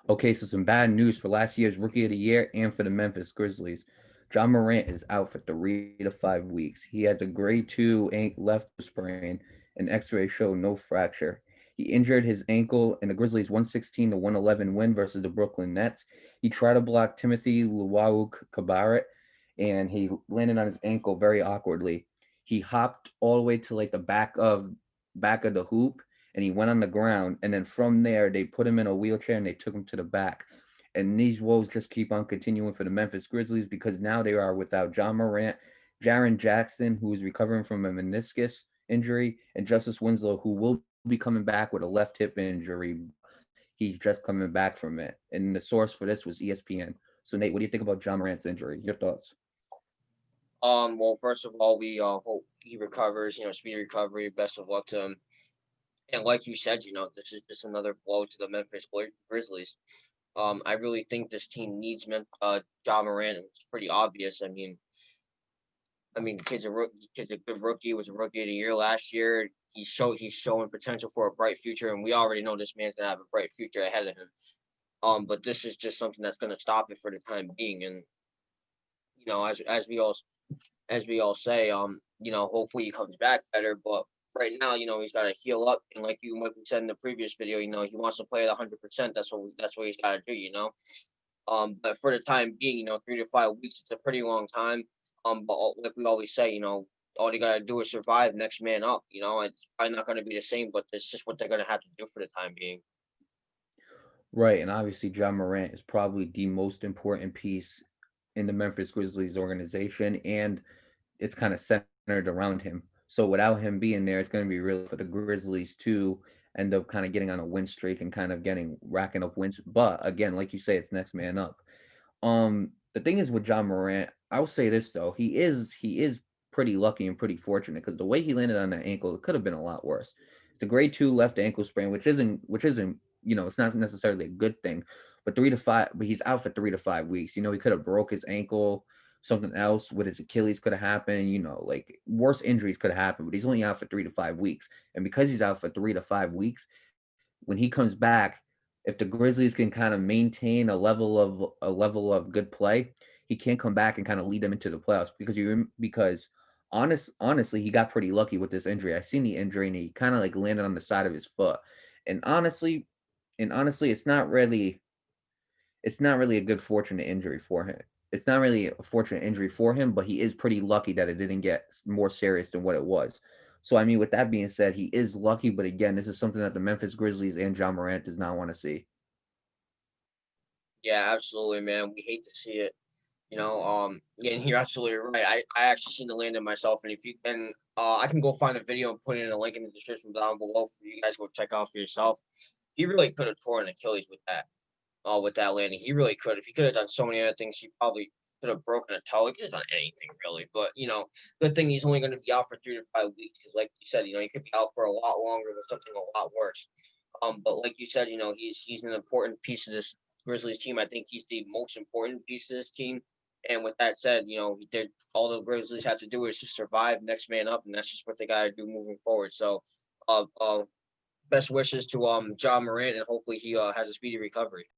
Okay, so some bad news for last year's Rookie of the Year and for the Memphis Grizzlies. Ja Morant is out for 3 to 5 weeks. He has a grade 2 left sprain, and X-ray show no fracture. He injured his ankle in the Grizzlies' 116-111 win versus the Brooklyn Nets. He tried to block Timothy Luwawu Cabarrett, and he landed on his ankle very awkwardly. He hopped all the way to like the back of the hoop, and he went on the ground. And then from there, they put him in a wheelchair and they took him to the back. And these woes just keep on continuing for the Memphis Grizzlies because now they are without Ja Morant, Jaren Jackson, who is recovering from a meniscus injury, and Justice Winslow, who will be coming back with a left hip injury. He's just coming back from it. And the source for this was ESPN. So, Nate, what do you think about Ja Morant's injury? Your thoughts? Well, first of all, we hope he recovers. Speedy recovery. Best of luck to him. And like you said, this is just another blow to the Memphis Grizzlies. I really think this team needs Ja Morant. It's pretty obvious. I mean, kid's a good rookie. Was a rookie of the year last year. He's showing potential for a bright future, and we already know this man's gonna have a bright future ahead of him. But this is just something that's gonna stop it for the time being. And as we all say, hopefully he comes back better. But right now, he's got to heal up, and like we said in the previous video, he wants to play at 100%. That's what he's got to do. But for the time being, 3 to 5 weeks, it's a pretty long time. But like we always say, all you gotta do is survive. Next man up. It's probably not gonna be the same, but it's just what they're gonna have to do for the time being. Right, and obviously John Morant is probably the most important piece in the Memphis Grizzlies organization, and it's kind of centered around him. So without him being there, it's going to be really for the Grizzlies to end up kind of getting on a win streak and kind of getting racking up wins. But again, like you say, it's next man up. The thing is with John Morant, I will say this though, he is pretty lucky and pretty fortunate because the way he landed on that ankle, it could have been a lot worse. It's a grade 2 left ankle sprain, which isn't it's not necessarily a good thing, but he's out for 3 to 5 weeks. He could have broke his ankle, something else with his Achilles could have happened. Like worse injuries could have happened, but he's only out for 3 to 5 weeks, and because he's out for 3 to 5 weeks, when he comes back, if the Grizzlies can kind of maintain a level of good play, he can't come back and kind of lead them into the playoffs because honestly, he got pretty lucky with this injury. I seen the injury and he kind of like landed on the side of his foot. And honestly, it's not really a good fortunate injury for him. It's not really a fortunate injury for him, but he is pretty lucky that it didn't get more serious than what it was. So I mean, with that being said, he is lucky, but again, this is something that the Memphis Grizzlies and John Morant does not want to see. Yeah, absolutely, man. We hate to see it. Yeah, and you're absolutely right. I actually seen the landing myself, and if you and I can go find a video and put in a link in the description down below for you guys to go check out for yourself. He really could have torn Achilles with that landing. He really could. If he could have done so many other things, he probably could have broken a toe. He could have done anything really. But good thing he's only going to be out for 3 to 5 weeks because, like you said, he could be out for a lot longer with something a lot worse. But like you said, he's an important piece of this Grizzlies team. I think he's the most important piece of this team. And with that said, all the Grizzlies have to do is just survive, next man up, and that's just what they got to do moving forward. So, uh, uh, best wishes to John Morant, and hopefully he has a speedy recovery.